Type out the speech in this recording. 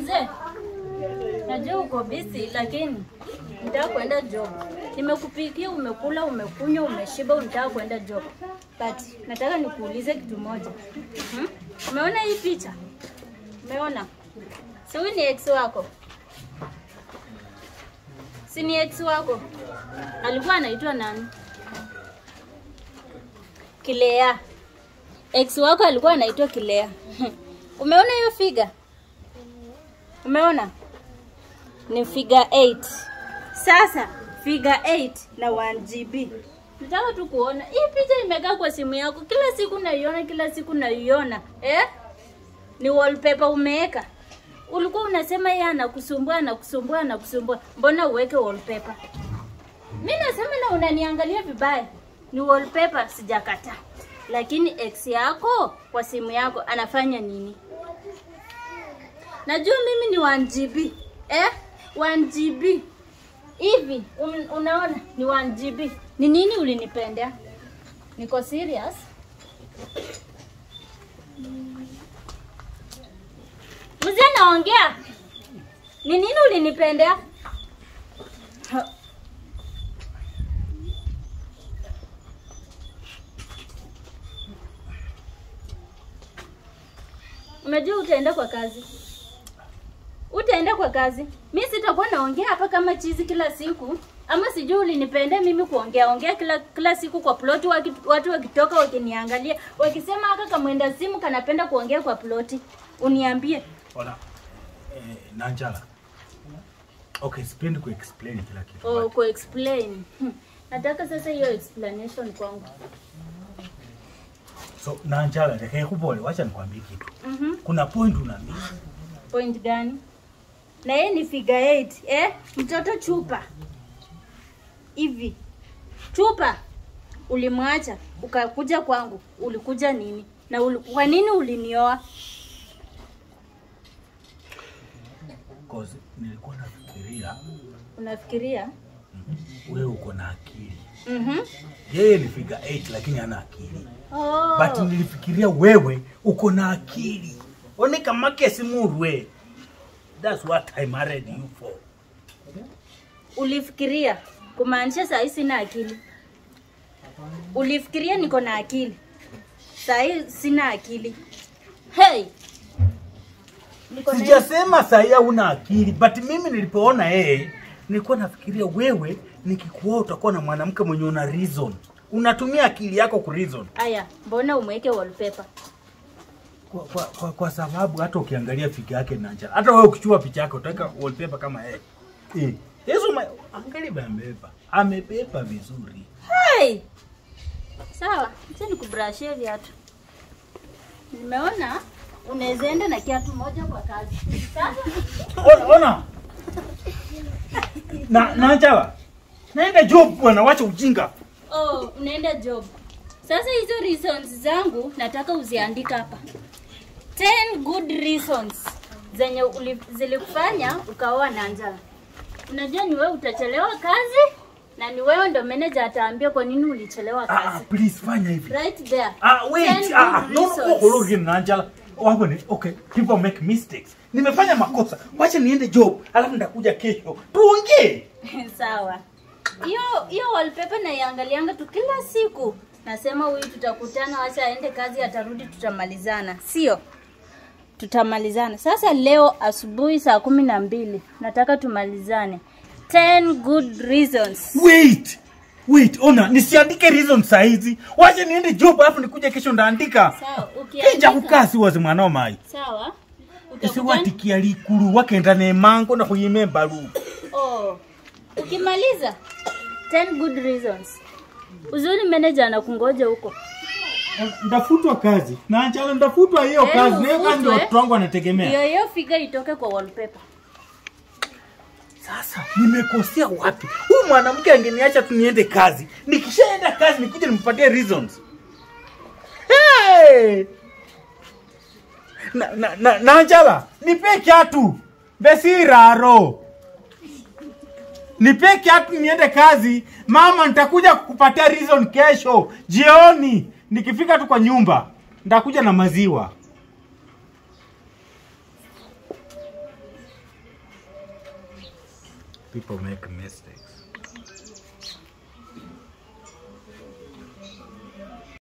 Mzee, najua uko busy lakini nataka kwenda job. Nimekupikia, umekula, umekunywa, umeshiba, unataka kwenda job. But nataka nikuulize kitu moja. Umeona hii picha? Umeona? Si huyu ni ex wako? Si ni ex wako? Alikuwa anaitwa nani? Kilea. Ex wako alikuwa anaitwa Kilea. Umeona hiyo figure? Umeona? Ni figure 8. Sasa figure 8 na 1 GB. Nataka tu kuona. Hii picha imekaa kwa simu yako. Kila siku naiona, kila siku naiona. Ni wallpaper umeweka. Ulikuwa unasema yeye anakusumbua. Mbona uweke wallpaper? Mimi nasema na unaniangalia vibaya. Ni wallpaper sijakataa. Lakini ex yako kwa simu yako anafanya nini? Najua mimi ni 1 GB. 1 GB. Hivi unaona ni 1 GB. Ni nini ulinipendea? Niko serious? Mzee naongea. Ni nini ulinipendea? Umejua utaenda kwa kazi. Utaenda kwa kazi. Mimi sitakuwa naongea hapa kama chizi kila siku. Ama sijui ulinipendea mimi kuongea kila siku kwa ploti, watu wakitoka wakiniangalia wakisema haka kamwenda simu kanapenda kuongea kwa ploti. Uniambie. Ona. Nanjala. Okay, sipendi ku-explain kila kitu. Ku-explain. Nataka sasa hiyo explanation kwangu. So, Nanjala, nikakubole, wacha nikwambie kitu. Kuna point unamiss. Point gani? Na yeye ni figure 8, mtoto chupa. Hivi. Chupa ulimwacha ukakuja kwangu, ulikuja nini? Na kwa nini ulinioa? Cause nilikuwa nafikiria. Unafikiria? Wewe uko na akili. Yeye ni figure 8 lakini hana akili. But nilifikiria wewe uko na akili. One kama kesi murwe. That's what I married you for. Ulifikiria kumaanisha saa hii sina akili. Ulifikiria niko na akili. Saa hii sina akili. Hey. Sijasema saa hii huna akili, but mimi nilipoona yeye nilikuwa nafikiria wewe nikikuoa utakuwa na mwanamke mwenye una reason. Unatumia akili yako ku reason. Aya, mbona umeweke wallpaper? Kwa sababu hata ukiangalia figure yake Nanjala, hata wewe ukichukua picha yako utaweka wallpaper kama yeye. Yesu angalia bambeba. Amebeba vizuri. Hey! Sawa, acha nikubrashie viatu. Nimeona unaweza enda na kiatu moja kwa kazi. Sasa ona. Nanjala. Naenda job bwana, wacha ujinga. Unaenda job. Sasa hizo reasons zangu nataka uziandika hapa. 10 good reasons zenye zilikufanya ukaoa Nanjala. Unajua ni wewe utachelewa kazi na ni wewe ndo manager ataambia kwa nini ulichelewa kazi. Please fanya hivi. Right there. Wait. No, Nanjala. Okay, people make mistakes. Nimefanya makosa. Wacha niende job, alafu ndakuja kesho. Tuongee. Sawa. Hiyo wallpaper naiangalianga tu kila siku. Nasema huyu tutakutana, acha aende kazi atarudi tutamalizana. Sio? Tutamalizana. Sasa leo asubuhi saa 12 nataka tumalizane. 10 good reasons. Wait, ona, nisiandike reasons saa hizi. Wacha niende job alafu nikuje kesho ndaandika. Sawa, ukiandika. Kija kukasi wazi mwana mai. Sawa. Isiwatikia likuru wakenda ne mango na kuyimemba lu. Ukimaliza 10 good reasons. Uzuri manager anakungoja huko. Ndafutwa kazi. Nanjala ndafutwa hiyo kazi. Hiyo kazi ndio watu wangu wanategemea. Hiyo figure itoke kwa wallpaper. Sasa nimekosea wapi? Huyu mwanamke angeniacha tu niende kazi. Nikishaenda kazi nikuje nimpatie reasons. Hey! Nanjala, nipe kiatu. Besiraro. Nipe kiatu niende kazi. Mama nitakuja kukupatia reason kesho. Jioni nikifika tu kwa nyumba nitakuja na maziwa. People make mistakes.